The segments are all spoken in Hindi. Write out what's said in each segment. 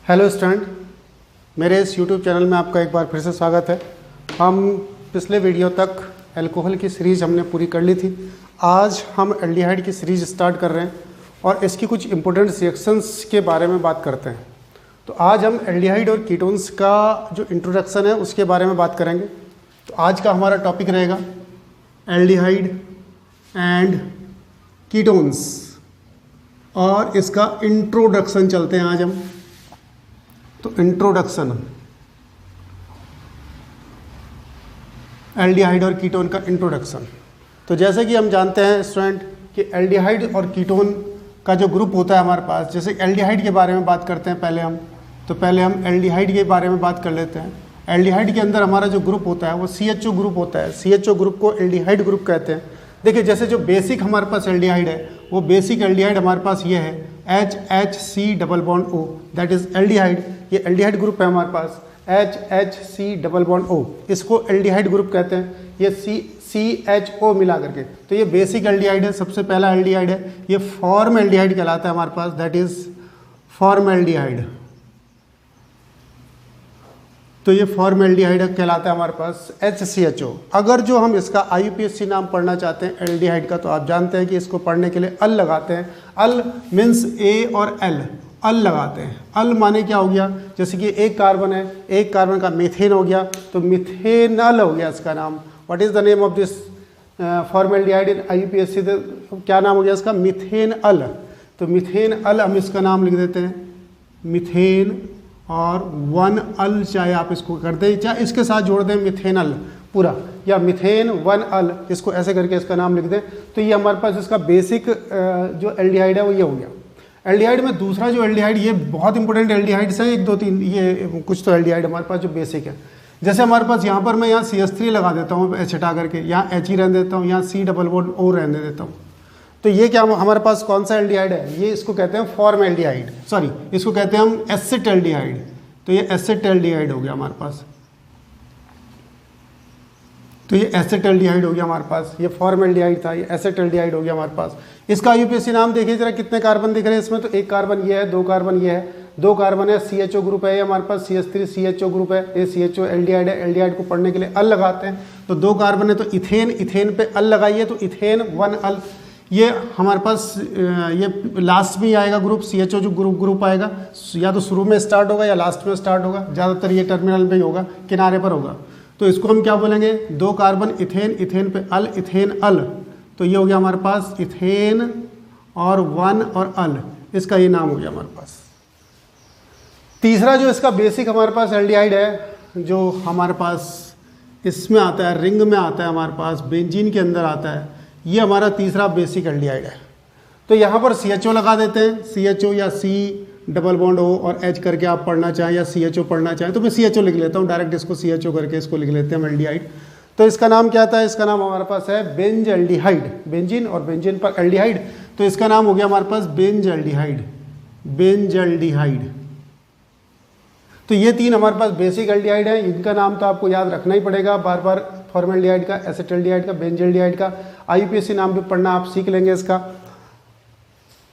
हेलो स्टूडेंट, मेरे इस यूट्यूब चैनल में आपका एक बार फिर से स्वागत है। हम पिछले वीडियो तक अल्कोहल की सीरीज़ हमने पूरी कर ली थी। आज हम एल्डिहाइड की सीरीज़ स्टार्ट कर रहे हैं और इसकी कुछ इंपॉर्टेंट रिएक्शंस के बारे में बात करते हैं। तो आज हम एल्डिहाइड और कीटोन्स का जो इंट्रोडक्शन है उसके बारे में बात करेंगे। तो आज का हमारा टॉपिक रहेगा एल्डिहाइड एंड कीटोन्स और इसका इंट्रोडक्शन चलते हैं आज हम। तो इंट्रोडक्शन, एल्डिहाइड और कीटोन का इंट्रोडक्शन। तो जैसे कि हम जानते हैं स्टूडेंट कि एल्डिहाइड और कीटोन का जो ग्रुप होता है हमारे पास, जैसे एल्डिहाइड के बारे में बात करते हैं पहले हम एल्डिहाइड के बारे में बात कर लेते हैं। एल्डिहाइड के अंदर हमारा जो ग्रुप होता है वो CHO ग्रुप होता है। CHO ग्रुप को एल्डिहाइड ग्रुप कहते हैं। देखिए, जैसे जो बेसिक हमारे पास एल्डिहाइड है वो बेसिक एल्डिहाइड हमारे पास ये है HHC+O, दैट इज एल्डिहाइड। ये एल्डिहाइड ग्रुप है हमारे पास HHC+O, इसको एल्डिहाइड ग्रुप कहते हैं। ये CHO मिला करके, तो ये बेसिक एल्डिहाइड है, सबसे पहला एल्डिहाइड है। ये फॉर्म एल्डिहाइड कहलाता है हमारे पास, दैट इज फॉर्म एल्डिहाइड। तो ये फॉर्म एल्डिहाइड कहलाता है हमारे पास HCHO। अगर जो हम इसका IUPAC नाम पढ़ना चाहते हैं एल्डिहाइड का, तो आप जानते हैं कि इसको पढ़ने के लिए अल लगाते हैं। अल मीन्स A और L, अल लगाते हैं। अल माने क्या हो गया, जैसे कि एक कार्बन है, एक कार्बन का मीथेन हो गया तो मिथेनल हो गया इसका नाम। What is the name of this form aldehyde in IUPAC? क्या नाम हो गया इसका? मिथेन अल। तो मिथेन अल हम इसका नाम लिख देते हैं, मिथेन और 1 अल चाहे आप इसको कर दें, चाहे इसके साथ जोड़ दें मिथेनल पूरा, या मिथेन 1 अल, इसको ऐसे करके इसका नाम लिख दें। तो ये हमारे पास इसका बेसिक जो एल्डिहाइड है वो ये हो गया। एल्डिहाइड में दूसरा जो एल्डिहाइड, ये बहुत इंपॉर्टेंट एल्डिहाइड्स है, 1 2 3, ये कुछ तो एल्डिहाइड हमारे पास जो बेसिक है। जैसे हमारे पास यहाँ पर मैं यहाँ CH3 लगा देता हूँ, H हटा करके, यहाँ H ही रहने देता हूँ, यहाँ C+O रहने देता हूँ। तो ये क्या हमारे पास कौन सा एल्डिहाइड है? ये इसको कहते हैं फॉर्म एल्डिहाइड, सॉरी इसको कहते हैं हम एसिड एल्डिहाइड। तो ये एसिड एल्डिहाइड हो गया हमारे पास। तो ये एसिड एल्डिहाइड हो गया हमारे पास। ये फॉर्म एल्डिहाइड था, ये एसिड एल्डिहाइड हो गया हमारे पास। इसका IUPAC नाम देखिए जरा, कितने कार्बन दिख रहे हैं इसमें? तो एक कार्बन ये है, 2 कार्बन ये है, 2 कार्बन है, CHO ग्रुप है ये हमारे पास, CH3 CHO ग्रुप है, ये CHO एल्डिहाइड है। एल्डिहाइड को पढ़ने के लिए अल लगाते हैं। तो 2 कार्बन है तो इथेन, इथेन पे अल लगाइए तो इथेन 1 अल। ये हमारे पास ये लास्ट में आएगा ग्रुप, CHO जो ग्रुप आएगा, या तो शुरू में स्टार्ट होगा या लास्ट में स्टार्ट होगा, ज़्यादातर ये टर्मिनल पे ही होगा, किनारे पर होगा। तो इसको हम क्या बोलेंगे? 2 कार्बन इथेन, इथेन पे अल, इथेन अल। तो ये हो गया हमारे पास इथेन और 1 और अल, इसका ये नाम हो गया हमारे पास। तीसरा जो इसका बेसिक हमारे पास एल्डिहाइड है, जो हमारे पास इसमें आता है, रिंग में आता है हमारे पास, बेंजीन के अंदर आता है, ये हमारा तीसरा बेसिक एल्डिहाइड है। तो यहाँ पर CHO लगा देते हैं, CHO या C+O और H करके आप पढ़ना चाहें या CHO पढ़ना चाहें, तो मैं CHO लिख लेता हूँ डायरेक्ट, इसको CHO करके इसको लिख लेते हैं हम एल्डिहाइड। तो इसका नाम क्या था? इसका नाम हमारे पास है बेंज एल्डिहाइड, बेंजीन और बेंजीन पर एल्डिहाइड। तो इसका नाम हो गया हमारे पास बेंज एल्डिहाइड, बेंज एल्डिहाइड। तो ये 3 हमारे पास बेसिक एल्डिहाइड है। इनका नाम तो आपको याद रखना ही पड़ेगा बार बार, फॉर्म एल्डिहाइड का, एसिड एल्डिहाइड का, बेंज एल्डिहाइड का। IUPAC नाम भी पढ़ना आप सीख लेंगे इसका।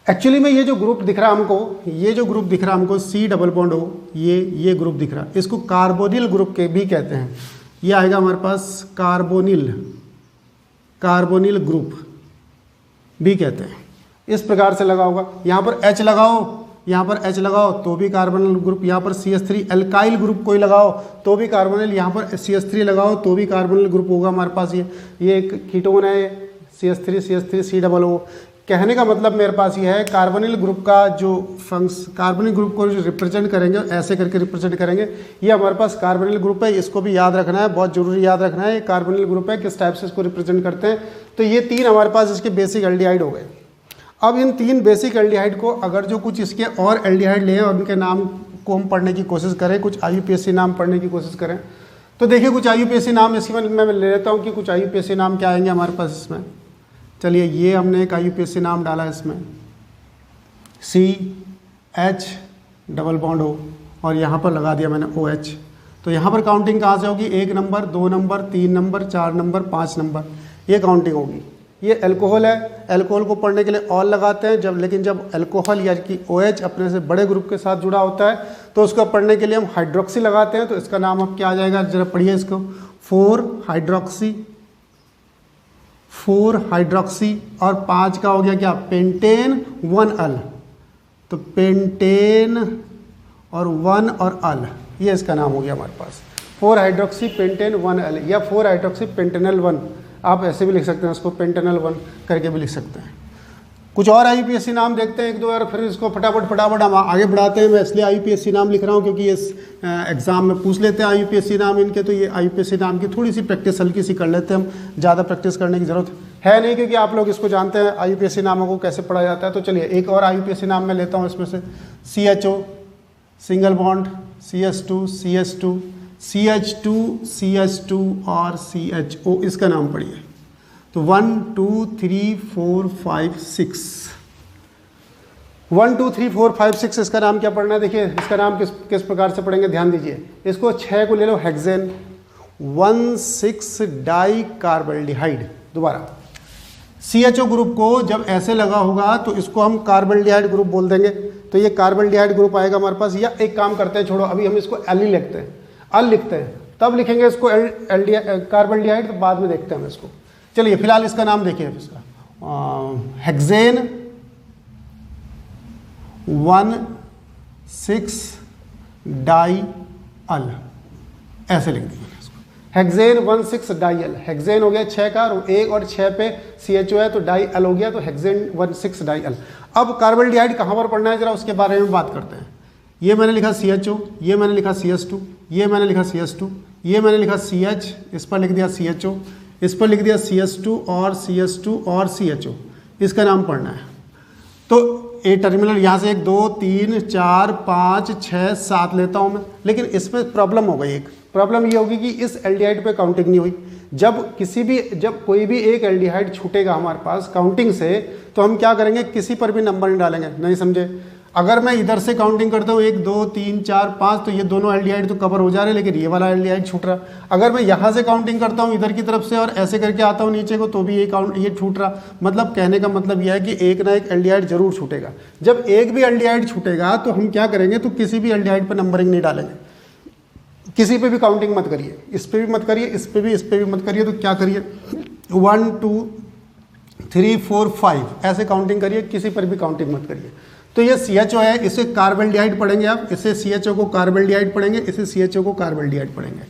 एक्चुअली में ये जो ग्रुप दिख रहा है हमको, ये जो ग्रुप दिख रहा है हमको C+O, ये ग्रुप दिख रहा है, इसको कार्बोनिल ग्रुप के भी कहते हैं। ये आएगा हमारे पास कार्बोनिल, कार्बोनिल ग्रुप भी कहते हैं। इस प्रकार से लगा होगा। यहाँ पर H लगाओ, यहाँ पर H लगाओ तो भी कार्बोनिल ग्रुप, यहाँ पर CH3 एल्काइल ग्रुप कोई लगाओ तो भी कार्बोनिल, यहाँ पर CH3 लगाओ तो भी कार्बोनिल ग्रुप होगा हमारे पास। ये एक कीटोन है, CH3 C+O। कहने का मतलब मेरे पास ये है, कार्बोनिल ग्रुप का जो कार्बोनिल ग्रुप को जो रिप्रेजेंट करेंगे, ऐसे करके रिप्रेजेंट करेंगे, ये हमारे पास कार्बोनिल ग्रुप है। इसको भी याद रखना है, बहुत जरूरी याद रखना है, ये कार्बोनिल ग्रुप है, किस टाइप से इसको रिप्रेजेंट करते हैं। तो ये 3 हमारे पास इसके बेसिक एल्डिहाइड हो गए। अब इन 3 बेसिक एल्डिहाइड को अगर जो कुछ इसके और एल्डिहाइड लें और उनके नाम को हम पढ़ने की कोशिश करें, कुछ IUPAC नाम पढ़ने की कोशिश करें, तो देखिए कुछ IUPAC नाम इसमें मैं ले लेता हूँ कि कुछ IUPAC नाम क्या आएंगे हमारे पास इसमें। चलिए, ये हमने एक IUPAC नाम डाला है इसमें, CH+O और यहाँ पर लगा दिया मैंने OH। तो यहाँ पर काउंटिंग कहाँ से होगी? 1 number, 2 number, 3 number, 4 number, 5 number, ये काउंटिंग होगी। ये अल्कोहल है, अल्कोहल को पढ़ने के लिए ऑल लगाते हैं लेकिन जब अल्कोहल या कि OH अपने से बड़े ग्रुप के साथ जुड़ा होता है तो उसको पढ़ने के लिए हम हाइड्रोक्सी लगाते हैं। तो इसका नाम अब क्या आ जाएगा, जरा पढ़िए इसको, 4 हाइड्रोक्सी और 5 का हो गया क्या, पेंटेन 1 अल। तो पेंटेन और 1 और अल, ये इसका नाम हो गया हमारे पास 4 हाइड्रोक्सी पेंटेन 1 अल या 4 हाइड्रोक्सी पेंटेनल 1, आप ऐसे भी लिख सकते हैं, उसको पेंटेनल 1 करके भी लिख सकते हैं। कुछ और IUPAC नाम देखते हैं एक दो, और फिर इसको फटाफट हम आगे बढ़ाते हैं। मैं इसलिए IUPAC नाम लिख रहा हूँ क्योंकि इस एग्जाम में पूछ लेते हैं IUPAC नाम इनके, तो ये IUPAC नाम की थोड़ी सी प्रैक्टिस हल्की सी कर लेते हैं हम, ज़्यादा प्रैक्टिस करने की ज़रूरत है नहीं क्योंकि आप लोग इसको जानते हैं IUPAC नामों को कैसे पढ़ा जाता है। तो चलिए एक और IUPAC नाम मैं लेता हूँ इसमें से, CHO single bond, CH2 CH2 CH2 CH2 और CHO, इसका नाम पढ़िए। तो 1 2 3 4 5 6 1 2 3 4 5 6 इसका नाम क्या पढ़ना है, देखिए इसका नाम किस प्रकार से पढ़ेंगे, ध्यान दीजिए। इसको 6 को ले लो, हेक्सेन 1,6 डाई कार्बल्डिहाइड। दोबारा CHO ग्रुप को जब ऐसे लगा होगा तो इसको हम कार्बल्डिहाइड ग्रुप बोल देंगे। तो ये कार्बल्डिहाइड ग्रुप आएगा हमारे पास। या एक काम करते हैं, छोड़ो अभी हम इसको एल ही लिखते हैं, अल लिखते हैं, तब लिखेंगे इसको कार्बल्डिहाइड, तो बाद में देखते हैं हम इसको। चलिए फिलहाल इसका नाम देखिए, इसका हेक्सेन 1,6 डाई अल, ऐसे लिख देंगे इसको, हेक्सेन 1,6 डाई अल। हेक्सेन हो गया 6 का, और 1 और 6 पे CHO है तो डाई अल हो गया, तो हेक्सेन 1,6 डाई अल। अब कार्बल्डिहाइड कहाँ पर पढ़ना है जरा उसके बारे में बात करते हैं। ये मैंने लिखा CHO, ये मैंने लिखा CH2, ये मैंने लिखा CH2, ये मैंने लिखा CH, इस पर लिख दिया CHO, इस पर लिख दिया CH2 और CH2 और CHO, इसका नाम पढ़ना है। तो ए टर्मिनल यहाँ से 1 2 3 4 5 6 7 लेता हूँ मैं, लेकिन इसमें प्रॉब्लम हो गई। एक प्रॉब्लम ये होगी कि इस एल्डिहाइड पे काउंटिंग नहीं हुई। जब कोई भी एक एल्डिहाइड छूटेगा हमारे पास काउंटिंग से, तो हम क्या करेंगे, किसी पर भी नंबर नहीं डालेंगे, नहीं समझे। अगर मैं इधर से काउंटिंग करता हूँ 1 2 3 4 5, तो ये दोनों एल्डिहाइड तो कवर हो जा रहे हैं, लेकिन ये वाला एल्डिहाइड छूट रहा। अगर मैं यहाँ से काउंटिंग करता हूँ इधर की तरफ से और ऐसे करके आता हूँ नीचे को, तो भी ये छूट रहा। मतलब कहने का मतलब यह है कि एक ना एक एल्डिहाइड जरूर छूटेगा। जब एक भी एल्डिहाइड छूटेगा तो हम क्या करेंगे, तो किसी भी एल्डिहाइड पर नंबरिंग नहीं डालेंगे, किसी पे भी काउंटिंग मत करिए, इस पे भी मत करिए, इस पे भी मत करिए। तो क्या करिए, 1 2 3 4 5 ऐसे काउंटिंग करिए, किसी पर भी काउंटिंग मत करिए। तो ये CHO है, इसे कार्बल्डिहाइड पढ़ेंगे आप, इसे CHO को कार्बल्डिहाइड पढ़ेंगे, इसे CHO को कार्बल्डिहाइड पढ़ेंगे।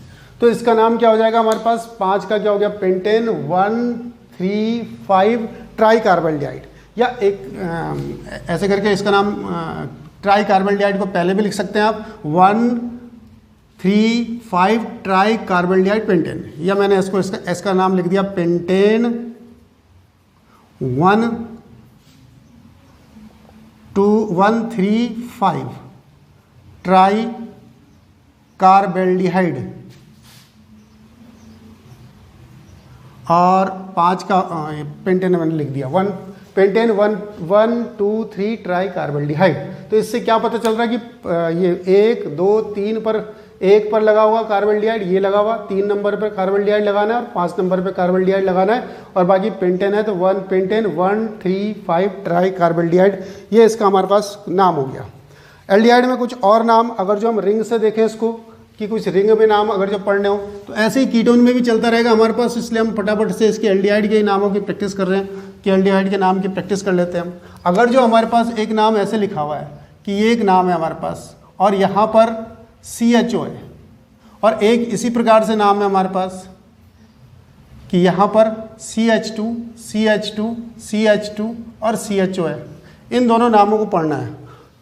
तो इसका नाम क्या हो जाएगा हमारे पास, 5 का क्या हो गया, पेंटेन 1 3 5 ट्राई कार्बल्डिहाइड। या एक ऐसे करके इसका नाम ट्राई कार्बल्डिहाइड को पहले भी लिख सकते हैं आप, 1 3 5 ट्राई कार्बल्डिहाइड पेंटेन। या मैंने इसका नाम लिख दिया पेंटेन 1 3 5 ट्राई कार्बल्डिहाइड, और 5 का पेंटेन मैंने लिख दिया, पेंटेन 1 2 3 ट्राई कार्बल्डिहाइड। तो इससे क्या पता चल रहा है कि ये 1 2 3 पर, 1 पर लगा हुआ कार्बल्डिहाइड, ये लगा हुआ, 3 नंबर पर कार्बल्डिहाइड लगाना है और 5 नंबर पर कार्बल्डिहाइड लगाना है, और बाकी पेंटेन है तो पेंटेन 1 3 5 ट्राई कार्बल्डिहाइड, ये इसका हमारे पास नाम हो गया। एल्डिहाइड में कुछ और नाम अगर जो हम रिंग से देखें इसको, कि कुछ रिंग में नाम अगर जो पढ़ने हो, तो ऐसे ही कीटोन में भी चलता रहेगा हमारे पास, इसलिए हम फटाफट से इसके एल्डिहाइड के नामों की प्रैक्टिस कर रहे हैं कि एल्डिहाइड के नाम की प्रैक्टिस कर लेते हैं हम। अगर जो हमारे पास एक नाम ऐसे लिखा हुआ है कि ये एक नाम है हमारे पास और यहाँ पर CHO है, और एक इसी प्रकार से नाम है हमारे पास कि यहाँ पर CH2 CH2 CH2 और CHO है, इन दोनों नामों को पढ़ना है।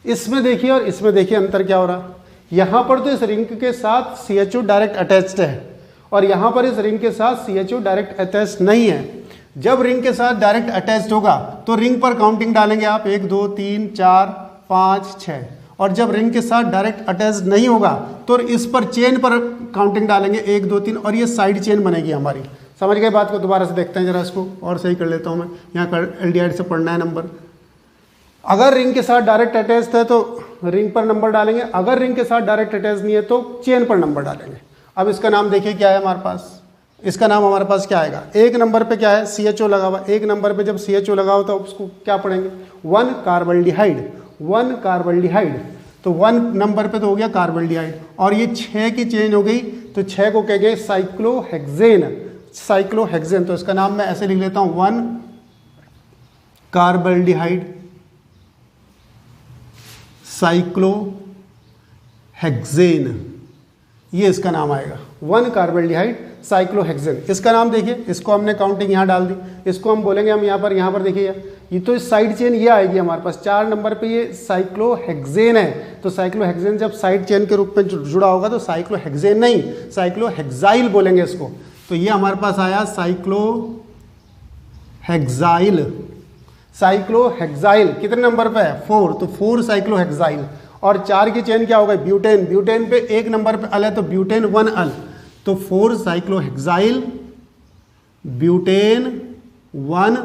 इसमें देखिए और इसमें देखिए अंतर क्या हो रहा है। यहाँ पर तो इस रिंग के साथ CHO डायरेक्ट अटैच्ड है, और यहाँ पर इस रिंग के साथ CHO डायरेक्ट अटैच्ड नहीं है। जब रिंग के साथ डायरेक्ट अटैच्ड होगा तो रिंग पर काउंटिंग डालेंगे आप 1 2 3 4 5 6, और जब रिंग के साथ डायरेक्ट अटैच्ड नहीं होगा तो इस पर चेन पर काउंटिंग डालेंगे 1 2 3, और ये साइड चेन बनेगी हमारी। समझ गए बात को, दोबारा से देखते हैं जरा इसको और सही कर लेता हूँ मैं। यहाँ पर एल्डिहाइड से पढ़ना है नंबर। अगर रिंग के साथ डायरेक्ट अटैच्ड है तो रिंग पर नंबर डालेंगे, अगर रिंग के साथ डायरेक्ट अटैच नहीं है तो चेन पर नंबर डालेंगे। अब इसका नाम देखिए क्या है हमारे पास, इसका नाम हमारे पास क्या आएगा, एक नंबर पे क्या है CHO लगा हुआ, एक नंबर पे जब CHO लगा हो तो उसको क्या पढ़ेंगे 1 कार्बल्डिहाइड, 1 कार्बल्डिहाइड, तो 1 नंबर पे तो हो गया कार्बल्डिहाइड, और ये 6 की चेन हो गई तो 6 को कहेंगे साइक्लोहेक्सेन, साइक्लोहेक्सेन। तो इसका नाम मैं ऐसे लिख लेता हूं 1 कार्बल्डिहाइड साइक्लोहेक्सेन, ये इसका नाम आएगा 1 कार्बल्डिहाइड साइक्लोहेक्सेन। इसका नाम देखिए, इसको हमने काउंटिंग यहाँ डाल दी, इसको हम बोलेंगे हम यहाँ पर देखिए ये तो साइड चेन ये आएगी हमारे पास 4 नंबर पे, ये साइक्लोहेक्सेन है, तो साइक्लोहेक्सेन जब साइड चेन के रूप में जुड़ा होगा तो साइक्लोहेक्सेन नहीं साइक्लोहेक्साइल बोलेंगे इसको। तो ये हमारे पास आया साइक्लोहेक्साइल, साइक्लोहेक्साइल कितने नंबर पे है 4, तो 4 साइक्लोहेक्साइल। और 4 की चेन क्या होगा ब्यूटेन, ब्यूटेन पे 1 नंबर पे अल है तो ब्यूटेन 1 अल, तो 4 साइक्लोहेक्साइल ब्यूटेन 1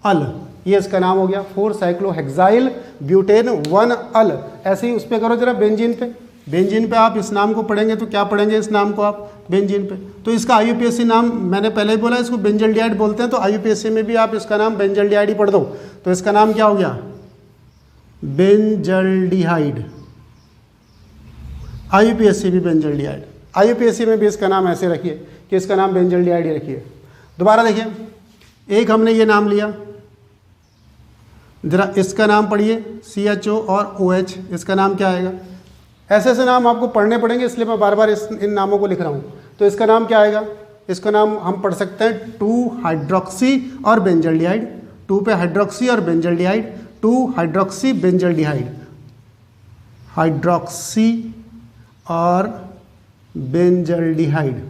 अल, ये इसका नाम हो गया 4 साइक्लोहेक्साइल ब्यूटेन 1 अल। ऐसे ही उस पे करो जरा बेंजीन पे, बेंजीन पे आप इस नाम को पढ़ेंगे तो क्या पढ़ेंगे इस नाम को आप बेंजीन पे, तो इसका IUPAC नाम मैंने पहले ही बोला इसको बेंजल्डिहाइड बोलते हैं, तो IUPAC में भी आप इसका नाम बेंजल्डिहाइड ही पढ़ दो, तो इसका नाम क्या हो गया बेंजल्डिहाइड, IUPAC भी बेंजल्डिहाइड, IUPAC में भी इसका नाम ऐसे रखिए कि इसका नाम बेंजल्डिहाइड ही रखिए। दोबारा देखिए, एक हमने ये नाम लिया, जरा इसका नाम पढ़िए CHO और OH, इसका नाम क्या आएगा, ऐसे ऐसे नाम आपको पढ़ने पड़ेंगे इसलिए मैं बार बार इन नामों को लिख रहा हूँ। तो इसका नाम क्या आएगा, इसका नाम हम पढ़ सकते हैं 2 हाइड्रोक्सी और बेंजल्डिहाइड, 2 पे हाइड्रोक्सी और बेंजल्डिहाइड, 2 हाइड्रोक्सी बेंजल्डिहाइड, हाइड्रोक्सी और बेंजल्डिहाइड।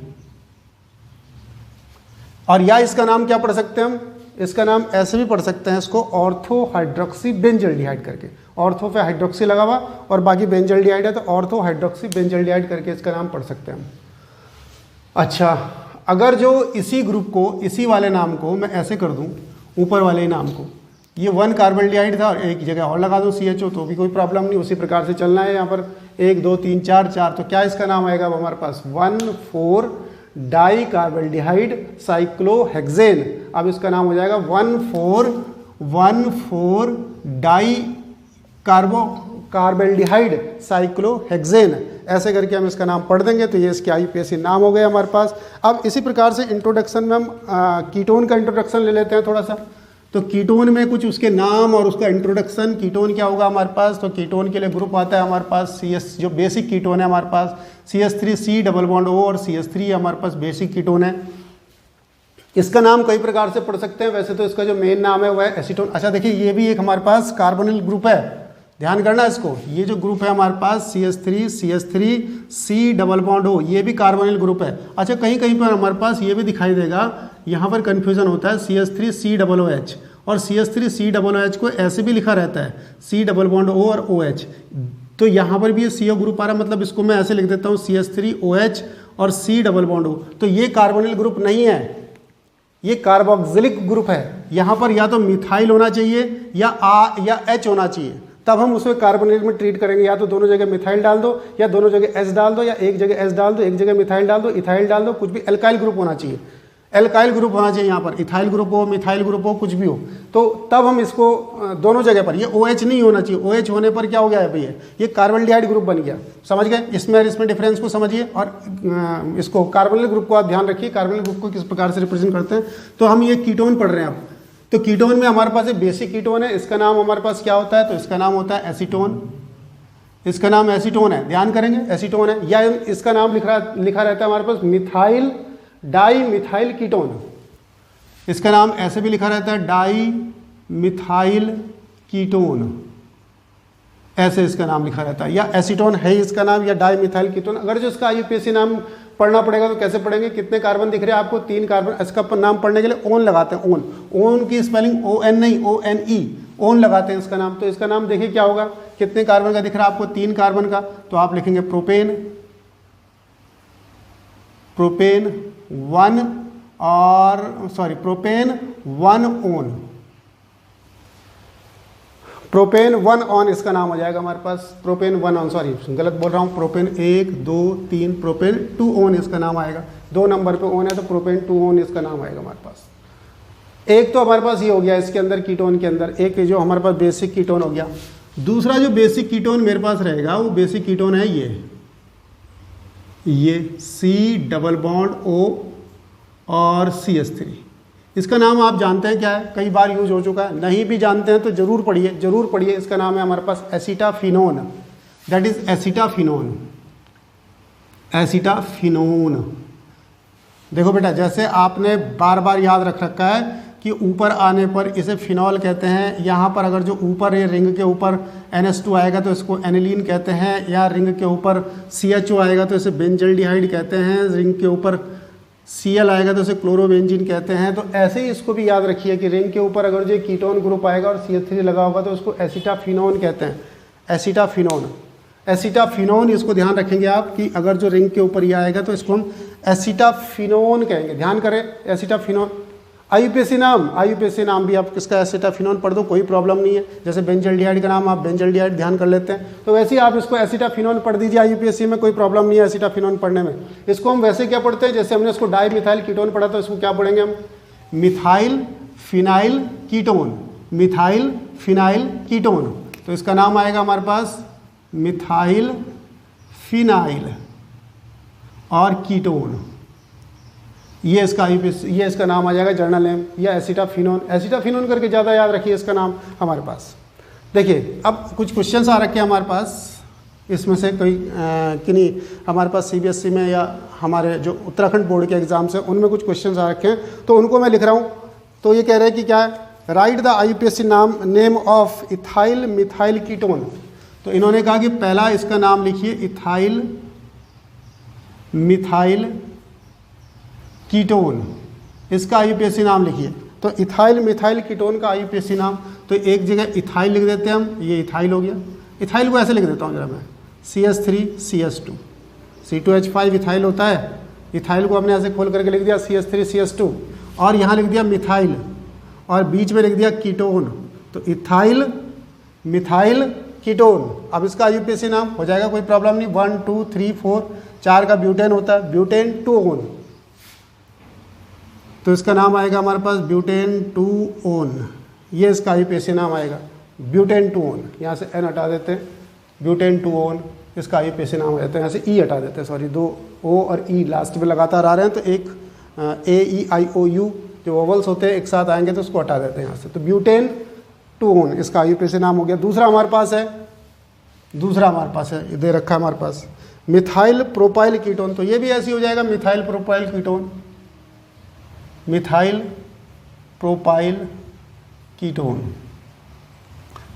और या इसका नाम क्या पढ़ सकते हैं हम, इसका नाम ऐसे भी पढ़ सकते हैं इसको ऑर्थो हाइड्रोक्सी बेंजल्डिहाइड करके, ऑर्थो पे हाइड्रोक्सी लगा हुआ और बाकी बेंजल्डिहाइड है तो ऑर्थो हाइड्रोक्सी बेंजल्डिहाइड करके इसका नाम पढ़ सकते हैं हम। अच्छा, अगर जो इसी ग्रुप को, इसी वाले नाम को मैं ऐसे कर दूं, ऊपर वाले नाम को, ये 1 कार्बल्डिहाइड था और एक जगह और लगा दूं CHO तो भी कोई प्रॉब्लम नहीं, उसी प्रकार से चलना है यहाँ पर 1 2 3 4 4, तो क्या इसका नाम आएगा हमारे पास 1,4 डाई कार्बल्डिहाइड साइक्लोहेक्सेन। अब इसका नाम हो जाएगा 1,4 डाई कार्बल्डिहाइड साइक्लोहेक्सेन, ऐसे करके हम इसका नाम पढ़ देंगे तो ये इसके IUPAC नाम हो गए हमारे पास। अब इसी प्रकार से इंट्रोडक्शन में हम कीटोन का इंट्रोडक्शन ले लेते हैं थोड़ा सा। तो कीटोन में कुछ उसके नाम और उसका इंट्रोडक्शन, कीटोन क्या होगा हमारे पास, तो कीटोन के लिए ग्रुप आता है हमारे पास CS, जो बेसिक कीटोन है हमारे पास CH3C डबल बॉन्ड O और CH3 हमारे पास बेसिक कीटोन है। इसका नाम कई प्रकार से पढ़ सकते हैं, वैसे तो इसका जो मेन नाम है वह है एसीटोन। अच्छा देखिए, ये भी एक हमारे पास कार्बोनिल ग्रुप है, ध्यान करना इसको, ये जो ग्रुप है हमारे पास CH3C डबल बॉन्ड O, ये भी कार्बोनिल ग्रुप है। अच्छा, कहीं कहीं पर हमारे पास ये भी दिखाई देगा, यहाँ पर कन्फ्यूजन होता है CH3C डबल OH और CH3C डबल OH को ऐसे भी लिखा रहता है C डबल बॉन्ड O और OH, तो यहाँ पर भी ये CO ग्रुप आ रहा है, मतलब इसको मैं ऐसे लिख देता हूँ CH3OH और C डबल बॉन्ड O, तो ये कार्बोनिल ग्रुप नहीं है, ये कार्बोक्सिलिक ग्रुप है। यहाँ पर या तो मिथाइल होना चाहिए या H होना चाहिए, तब हम उसको कार्बोनिल में ट्रीट करेंगे। या तो दोनों जगह मिथाइल डाल दो या दोनों जगह S डाल दो या एक जगह S डाल दो, एक जगह मिथाइल डाल दो, इथाइल डाल दो, कुछ भी एल्काइल ग्रुप होना चाहिए, एल्काइल ग्रुप होना चाहिए यहाँ पर, इथाइल ग्रुप हो, मिथाइल ग्रुप हो, कुछ भी हो, तो तब हम इसको दोनों जगह पर, ये OH नहीं होना चाहिए, OH होने पर क्या हो गया है भैया, ये कार्बल्डिहाइड ग्रुप बन गया। समझ गए, इसमें डिफरेंस को समझिए और इसको कार्बोनिल ग्रुप को आप ध्यान रखिए, कार्बोनिल ग्रुप को किस प्रकार से रिप्रेजेंट करते हैं। तो हम ये कीटोन पढ़ रहे हैं अब, तो कीटोन में हमारे पास एक बेसिक कीटोन है, इसका नाम हमारे पास क्या होता है, तो इसका नाम होता है एसीटोन, इसका नाम एसीटोन है, ध्यान करेंगे एसीटोन है, या इसका नाम लिखा रहता है हमारे पास मिथाइल डाई मिथाइल कीटोन, इसका नाम ऐसे भी लिखा रहता है डाई मिथाइल कीटोन, ऐसे इसका नाम लिखा रहता है, या एसीटोन है इसका नाम, या डाई मिथाइल कीटोन। अगर जो इसका IUPAC नाम पढ़ना पड़ेगा तो कैसे पढ़ेंगे, कितने कार्बन दिख रहे हैं आपको, 3 कार्बन, इसका नाम पढ़ने के लिए ओन लगाते हैं, ओन की स्पेलिंग ON नहीं ONE, ओन लगाते हैं इसका नाम। तो इसका नाम देखिए क्या होगा, कितने कार्बन का दिख रहा है आपको, 3 कार्बन का, तो आप लिखेंगे प्रोपेन 1 ओन, प्रोपेन 1 ऑन इसका नाम हो जाएगा हमारे पास, प्रोपेन 1 ऑन, सॉरी गलत बोल रहा हूँ, प्रोपेन 1 2 3, प्रोपेन 2 ऑन इसका नाम आएगा। 2 नंबर पे ओन है तो प्रोपेन 2 ओन इसका नाम आएगा हमारे पास। एक तो हमारे पास ये हो गया इसके अंदर कीटोन के अंदर, एक जो हमारे पास बेसिक कीटोन हो गया। दूसरा जो बेसिक कीटोन मेरे पास रहेगा वो बेसिक कीटोन है ये C डबल बॉन्ड O और CH3। इसका नाम आप जानते हैं क्या है, कई बार यूज हो चुका है, नहीं भी जानते हैं तो जरूर पढ़िए। इसका नाम है हमारे पास एसिटाफिनोन, दैट इज एसिटाफिनोन। देखो बेटा, जैसे आपने बार बार याद रख रखा है कि ऊपर आने पर इसे फिनॉल कहते हैं, यहाँ पर अगर जो ऊपर ये रिंग के ऊपर NH2 आएगा तो इसको एनिलीन कहते हैं, या रिंग के ऊपर CHO आएगा तो इसे बेंजल्डिहाइड कहते हैं, रिंग के ऊपर Cl आएगा तो इसे क्लोरोबेंजीन कहते हैं। तो ऐसे ही इसको भी याद रखिए कि रिंग के ऊपर अगर जो कीटोन ग्रुप आएगा और CH3 लगा होगा तो उसको एसिटाफिनोन कहते हैं, एसिटाफिनोन। इसको ध्यान रखेंगे आप कि अगर जो रिंग के ऊपर ये आएगा तो इसको हम एसिटाफिनोन कहेंगे, ध्यान करें एसिटाफिनोन। IUPAC नाम भी आप किसका एसिटाफिनोन पढ़ दो, कोई प्रॉब्लम नहीं है। जैसे बेंजल्डिहाइड का नाम आप बेंजल्डिहाइड ध्यान कर लेते हैं, तो वैसे ही आप इसको एसिटाफिनोन पढ़ दीजिए IUPAC में, कोई प्रॉब्लम नहीं है एसिटाफिनोन पढ़ने में। इसको हम वैसे क्या पढ़ते हैं, जैसे हमने इसको डाई मिथाइल कीटोन पढ़ा था, इसको क्या पढ़ेंगे हम, मिथाइल फिनाइल कीटोन। तो इसका नाम आएगा हमारे पास मिथाइल फिनाइल और कीटोन। ये इसका ये इसका नाम आ जाएगा जर्नल नेम, या एसिटाफिनोन करके ज़्यादा याद रखिए इसका नाम हमारे पास। देखिए अब कुछ क्वेश्चंस आ रखे हैं हमारे पास, इसमें से कोई किन्हीं हमारे पास CBSE में या हमारे जो उत्तराखंड बोर्ड के एग्जाम्स हैं उनमें कुछ क्वेश्चंस आ रखे हैं, तो उनको मैं लिख रहा हूँ। तो ये कह रहे हैं कि क्या है, right the IUPAC name of ethyl methyl ketone. तो इन्होंने कहा कि पहला इसका नाम लिखिए इथाइल मिथाइल कीटोन, इसका IUPAC नाम लिखिए। तो इथाइल मिथाइल कीटोन का IUPAC नाम, तो एक जगह इथाइल लिख देते हैं हम, ये इथाइल हो गया। इथाइल को ऐसे लिख देता हूँ जरा मैं, CH3 CH2, C2H5 इथाइल होता है, इथाइल को हमने ऐसे खोल करके लिख दिया CH3 CH2, और यहाँ लिख दिया मिथाइल और बीच में लिख दिया कीटोन, तो इथाइल मिथाइल कीटोन। अब इसका IUPAC नाम हो जाएगा, कोई प्रॉब्लम नहीं। 1 2 3 4 4 का ब्यूटेन होता है, ब्यूटेन 2 ओन, तो इसका नाम आएगा हमारे पास ब्यूटेन 2 ओन। ये इसका IUPAC नाम आएगा, ब्यूटेन 2 ओन। यहाँ से N हटा देते हैं, ब्यूटेन 2 ओन इसका IUPAC नाम हो जाता है। यहाँ से E हटा देते हैं, सॉरी, 2 O और E लास्ट में लगातार आ रहे हैं, तो एक AEIOU जो वोवल्स होते हैं एक साथ आएंगे तो उसको हटा देते हैं यहाँ से। तो ब्यूटेन 2 ओन इसका IUPAC नाम हो गया। दूसरा हमारे पास है, ये दे रखा है हमारे पास मिथाइल प्रोपाइल कीटोन। तो ये भी ऐसी हो जाएगा, मिथाइल प्रोपाइल कीटोन।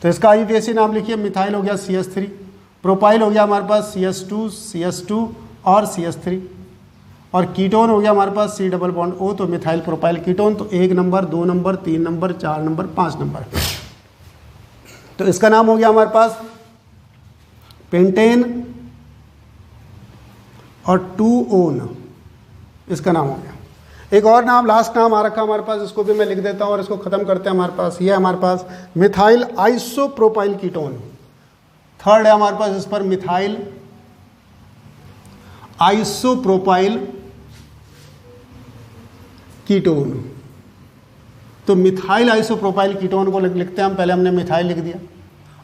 तो इसका IUPAC नाम लिखिए, मिथाइल हो गया CH3, प्रोपाइल हो गया हमारे पास CH2 और CH3, और कीटोन हो गया हमारे पास C डबल बॉन्ड O। तो मिथाइल प्रोपाइल कीटोन, तो 1 number 2 number 3 number 4 number 5 number. तो इसका नाम हो गया हमारे पास पेंटेन और 2 ओन, इसका नाम हो गया। एक और नाम, लास्ट नाम आ रखा हमारे पास, इसको भी मैं लिख देता हूँ और इसको ख़त्म करते हैं हमारे पास। ये है हमारे पास मिथाइल आइसोप्रोपाइल कीटोन। थर्ड है हमारे पास इस पर मिथाइल आइसोप्रोपाइल कीटोन। तो मिथाइल आइसोप्रोपाइल कीटोन को लिखते हैं हम, पहले हमने मिथाइल लिख दिया।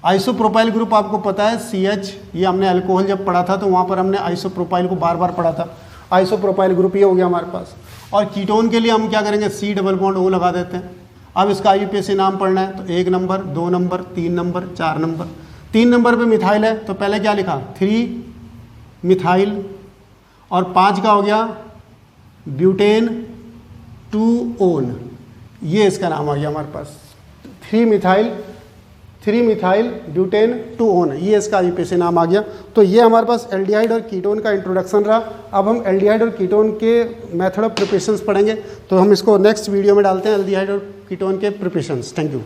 आइसोप्रोपाइल ग्रुप आपको पता है CH, ये हमने अल्कोहल जब पढ़ा था तो वहाँ पर हमने आइसोप्रोपाइल को बार बार पढ़ा था। आइसोप्रोपाइल ग्रुप ये हो गया हमारे पास। और कीटोन के लिए हम क्या करेंगे, C डबल बॉन्ड O लगा देते हैं। अब इसका IUPAC नाम पढ़ना है, तो 1 number 2 number 3 number 4 number. 3 number पे मिथाइल है तो पहले क्या लिखा, 3 मिथाइल, और 5 का हो गया ब्यूटेन 2 ओन। ये इसका नाम आ गया हमारे पास, 3 मिथाइल ब्यूटेन 2 ओन, ये इसका IUPAC नाम आ गया। तो ये हमारे पास एल्डिहाइड और कीटोन का इंट्रोडक्शन रहा। अब हम एल्डिहाइड और कीटोन के मेथड ऑफ प्रिपरेशंस पढ़ेंगे, तो हम इसको नेक्स्ट वीडियो में डालते हैं, एल्डिहाइड और कीटोन के प्रिपरेशंस। Thank you.